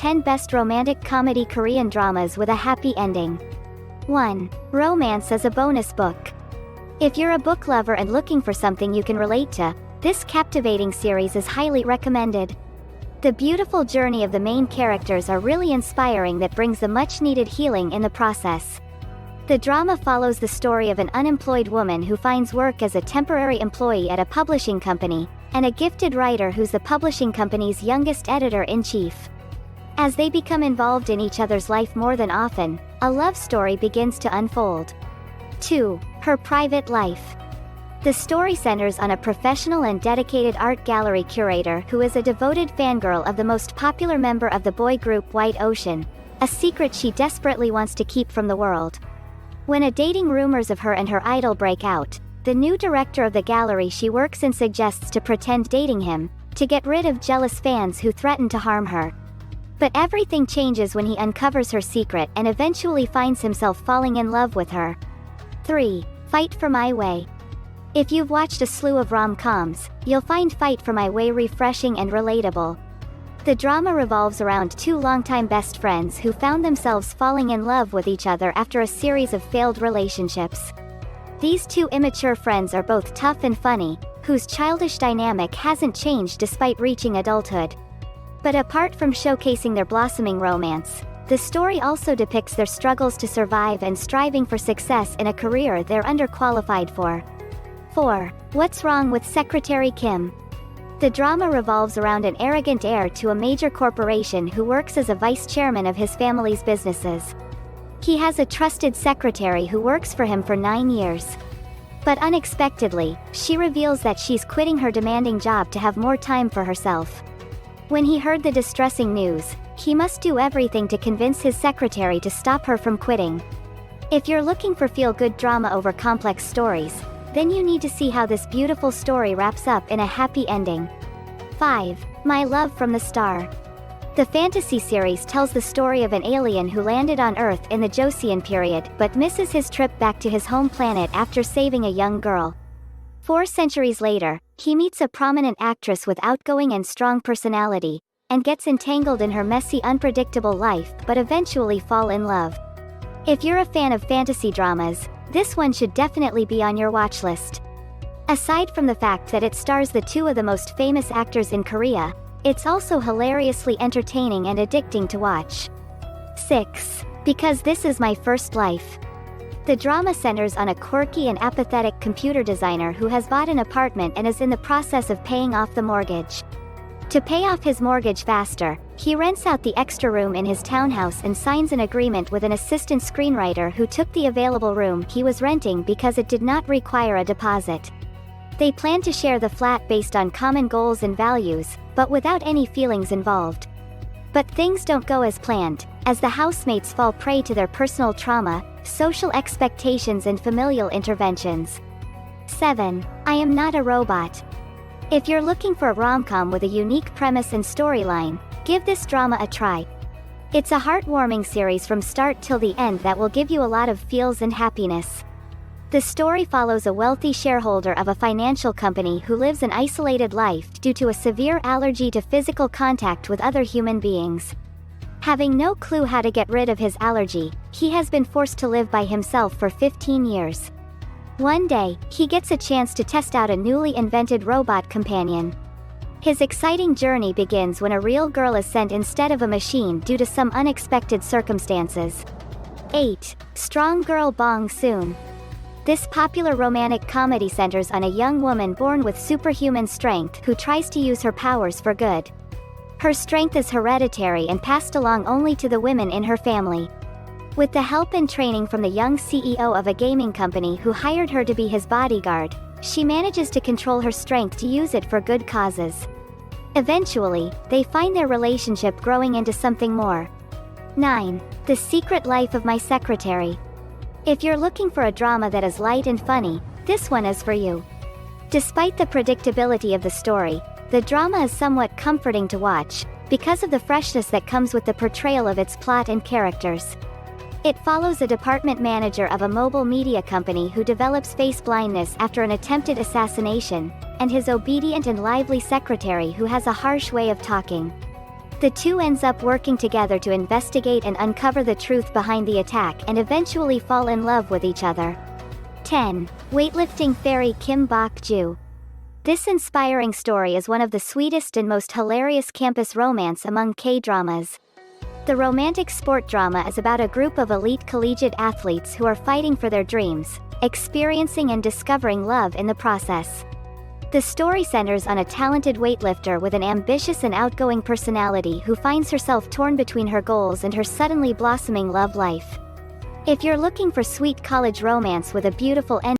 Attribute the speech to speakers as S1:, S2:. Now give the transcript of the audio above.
S1: 10 Best Romantic Comedy Korean Dramas with a Happy Ending. 1. Romance as a Bonus Book. If you're a book lover and looking for something you can relate to, this captivating series is highly recommended. The beautiful journey of the main characters are really inspiring that brings the much-needed healing in the process. The drama follows the story of an unemployed woman who finds work as a temporary employee at a publishing company, and a gifted writer who's the publishing company's youngest editor-in-chief. As they become involved in each other's life more than often, a love story begins to unfold. 2. Her Private Life. The story centers on a professional and dedicated art gallery curator who is a devoted fangirl of the most popular member of the boy group White Ocean, a secret she desperately wants to keep from the world. When a dating rumors of her and her idol break out, the new director of the gallery she works in suggests to pretend dating him, to get rid of jealous fans who threaten to harm her. But everything changes when he uncovers her secret and eventually finds himself falling in love with her. 3. Fight for My Way. If you've watched a slew of rom-coms, you'll find Fight for My Way refreshing and relatable. The drama revolves around two longtime best friends who found themselves falling in love with each other after a series of failed relationships. These two immature friends are both tough and funny, whose childish dynamic hasn't changed despite reaching adulthood. But apart from showcasing their blossoming romance, the story also depicts their struggles to survive and striving for success in a career they're underqualified for. 4. What's Wrong with Secretary Kim? The drama revolves around an arrogant heir to a major corporation who works as a vice chairman of his family's businesses. He has a trusted secretary who works for him for 9 years. But unexpectedly, she reveals that she's quitting her demanding job to have more time for herself. When he heard the distressing news, he must do everything to convince his secretary to stop her from quitting. If you're looking for feel-good drama over complex stories, then you need to see how this beautiful story wraps up in a happy ending. 5. My Love from the Star. The fantasy series tells the story of an alien who landed on Earth in the Joseon period but misses his trip back to his home planet after saving a young girl. 4 centuries later, he meets a prominent actress with outgoing and strong personality, and gets entangled in her messy, unpredictable life but eventually fall in love. If you're a fan of fantasy dramas, this one should definitely be on your watch list. Aside from the fact that it stars the two of the most famous actors in Korea, it's also hilariously entertaining and addicting to watch. 6. Because This Is My First Life. The drama centers on a quirky and apathetic computer designer who has bought an apartment and is in the process of paying off the mortgage. To pay off his mortgage faster, he rents out the extra room in his townhouse and signs an agreement with an assistant screenwriter who took the available room he was renting because it did not require a deposit. They plan to share the flat based on common goals and values, but without any feelings involved. But things don't go as planned, as the housemates fall prey to their personal trauma, social expectations and familial interventions. 7. I Am Not a Robot. If you're looking for a rom-com with a unique premise and storyline, give this drama a try. It's a heartwarming series from start till the end that will give you a lot of feels and happiness. The story follows a wealthy shareholder of a financial company who lives an isolated life due to a severe allergy to physical contact with other human beings. Having no clue how to get rid of his allergy, he has been forced to live by himself for 15 years. One day, he gets a chance to test out a newly invented robot companion. His exciting journey begins when a real girl is sent instead of a machine due to some unexpected circumstances. 8. Strong Girl Bong Soon. This popular romantic comedy centers on a young woman born with superhuman strength who tries to use her powers for good. Her strength is hereditary and passed along only to the women in her family. With the help and training from the young CEO of a gaming company who hired her to be his bodyguard, she manages to control her strength to use it for good causes. Eventually, they find their relationship growing into something more. 9. The Secret Life of My Secretary. If you're looking for a drama that is light and funny, this one is for you. Despite the predictability of the story, the drama is somewhat comforting to watch, because of the freshness that comes with the portrayal of its plot and characters. It follows a department manager of a mobile media company who develops face blindness after an attempted assassination, and his obedient and lively secretary who has a harsh way of talking. The two ends up working together to investigate and uncover the truth behind the attack and eventually fall in love with each other. 10. Weightlifting fairy Kim Bok-joo. This inspiring story is one of the sweetest and most hilarious campus romance among K-dramas. The romantic sport drama is about a group of elite collegiate athletes who are fighting for their dreams, experiencing and discovering love in the process. The story centers on a talented weightlifter with an ambitious and outgoing personality who finds herself torn between her goals and her suddenly blossoming love life. If you're looking for sweet college romance with a beautiful ending,